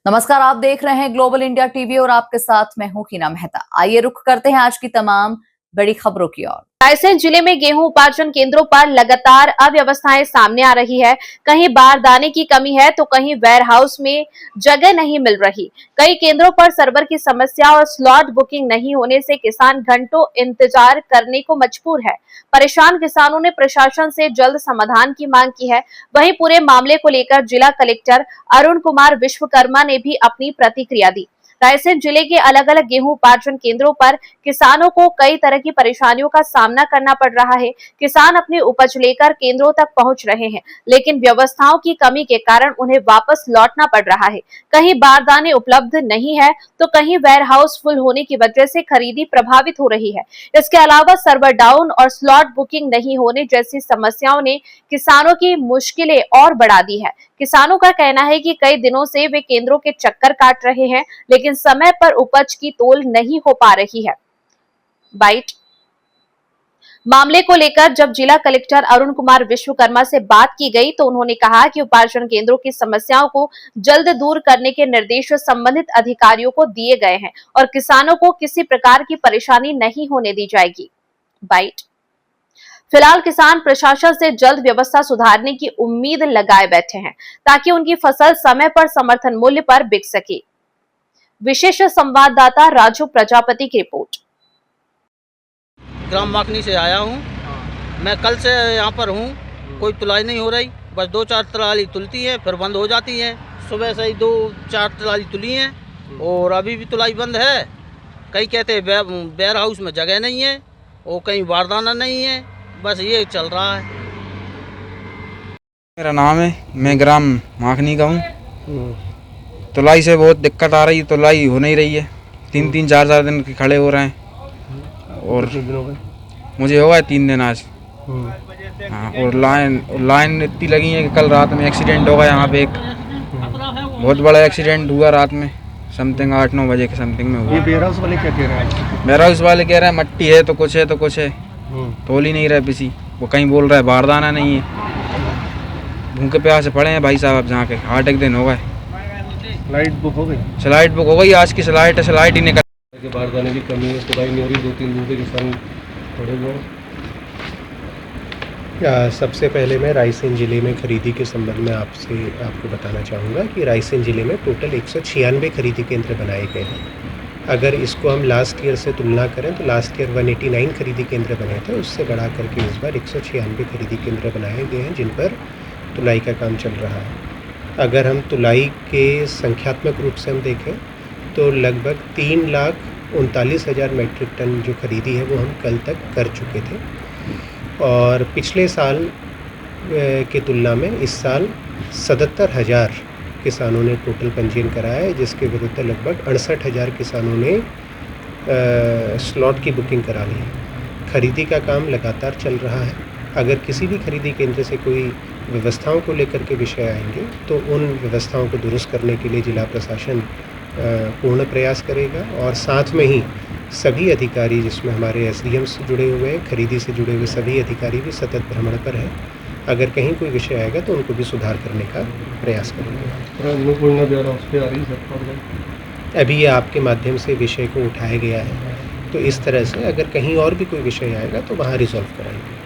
नमस्कार, आप देख रहे हैं ग्लोबल इंडिया टीवी और आपके साथ मैं हूं हीना मेहता। आइए रुख करते हैं आज की तमाम बड़ी खबरों की ओर। रायसेन जिले में गेहूं उपार्जन केंद्रों पर लगातार अव्यवस्थाएं सामने आ रही है। कहीं बारदाने की कमी है तो कहीं वेयर हाउस में जगह नहीं मिल रही। कई केंद्रों पर सर्वर की समस्या और स्लॉट बुकिंग नहीं होने से किसान घंटों इंतजार करने को मजबूर है। परेशान किसानों ने प्रशासन से जल्द समाधान की मांग की है। वहीं पूरे मामले को लेकर जिला कलेक्टर अरुण कुमार विश्वकर्मा ने भी अपनी प्रतिक्रिया दी। रायसेन जिले के अलग अलग गेहूं उपार्जन केंद्रों पर किसानों को कई तरह की परेशानियों का सामना करना पड़ रहा है। किसान अपनी उपज लेकर केंद्रों तक पहुंच रहे हैं, लेकिन व्यवस्थाओं की कमी के कारण उन्हें वापस लौटना पड़ रहा है। कहीं बारदाने उपलब्ध नहीं है तो कहीं वेयर हाउस फुल होने की वजह से खरीदी प्रभावित हो रही है। इसके अलावा सर्वर डाउन और स्लॉट बुकिंग नहीं होने जैसी समस्याओं ने किसानों की मुश्किलें और बढ़ा दी है। किसानों का कहना है कि कई दिनों से वे केंद्रों के चक्कर काट रहे हैं, लेकिन समय पर उपज की तौल नहीं हो पा रही है। बाइट मामले को लेकर जब जिला कलेक्टर अरुण कुमार विश्वकर्मा से बात की गई तो उन्होंने कहा कि उपार्जन केंद्रों की समस्याओं को जल्द दूर करने के निर्देश संबंधित अधिकारियों को दिए गए हैं और किसानों को किसी प्रकार की परेशानी नहीं होने दी जाएगी। बाइट फिलहाल किसान प्रशासन से जल्द व्यवस्था सुधारने की उम्मीद लगाए बैठे हैं ताकि उनकी फसल समय पर समर्थन मूल्य पर बिक सके। विशेष संवाददाता राजू प्रजापति की रिपोर्ट। ग्राम माखनी से आया हूँ। मैं कल से यहाँ पर हूँ, कोई तुलाई नहीं हो रही। बस 2-4 ट्राली तुलती है फिर बंद हो जाती है। सुबह से ही 2-4 ट्राली तुली हैं और अभी भी तुलाई बंद है। कई कहते हैं वेयर हाउस में जगह नहीं है और कहीं बारदाना नहीं है। बस ये चल रहा है। मेरा नाम है, मैं ग्राम माखनी का हूँ। तुलाई से बहुत दिक्कत आ रही है, तुलाई हो नहीं रही है। 3-3 4-4 दिन के खड़े हो रहे हैं और मुझे हो गया 3 दिन आज। हाँ, और लाइन इतनी लगी है कि कल रात में एक्सीडेंट हो गया यहाँ पे। एक बहुत बड़ा एक्सीडेंट हुआ रात में, समथिंग 8-9 बजे के समथिंग में हुआ। ये वेयर हाउस वाले क्या कह रहे हैं? वेयर हाउस वाले कह रहे हैं मट्टी है तो कुछ है तो कुछ है, तोल ही नहीं रहे किसी। वो कहीं बोल रहा है बारदाना नहीं है। भूखे प्यास से पड़े हैं भाई साहब, जहाँ के 8 एक दिन हो गए। फ्लाइट बुक हो गई? स्लाइड बुक हो गई, आज की स्लाइड है, स्लाइड ही निकल। बारदाने की कमी है, तुलाई नहीं हो रही, 2-3 दिन से किसान थोड़े बहुत। सबसे पहले मैं रायसेन ज़िले में खरीदी के संबंध में आपको बताना चाहूँगा कि रायसेन ज़िले में टोटल 196 खरीदी केंद्र बनाए गए हैं। अगर इसको हम लास्ट ईयर से तुलना करें तो लास्ट ईयर 189 खरीदी केंद्र बने थे, उससे बढ़ा करके इस बार 196 खरीदी केंद्र बनाए गए हैं जिन पर तुलाई का काम चल रहा है। अगर हम तुलाई के संख्यात्मक रूप से हम देखें तो लगभग 3,39,000 मैट्रिक टन जो खरीदी है वो हम कल तक कर चुके थे और पिछले साल की तुलना में इस साल 77,000 किसानों ने टोटल पंजीयन कराया है, जिसके विरुद्ध लगभग 68,000 किसानों ने स्लॉट की बुकिंग करा ली है। खरीदी का काम लगातार चल रहा है। अगर किसी भी खरीदी केंद्र से कोई व्यवस्थाओं को लेकर के विषय आएंगे तो उन व्यवस्थाओं को दुरुस्त करने के लिए जिला प्रशासन पूर्ण प्रयास करेगा और साथ में ही सभी अधिकारी, जिसमें हमारे एसडीएम से जुड़े हुए हैं, खरीदी से जुड़े हुए सभी अधिकारी भी सतत भ्रमण पर हैं। अगर कहीं कोई विषय आएगा तो उनको भी सुधार करने का प्रयास करेंगे। अभी ये आपके माध्यम से विषय को उठाया गया है, तो इस तरह से अगर कहीं और भी कोई विषय आएगा तो वहाँ रिजॉल्व कराएंगे।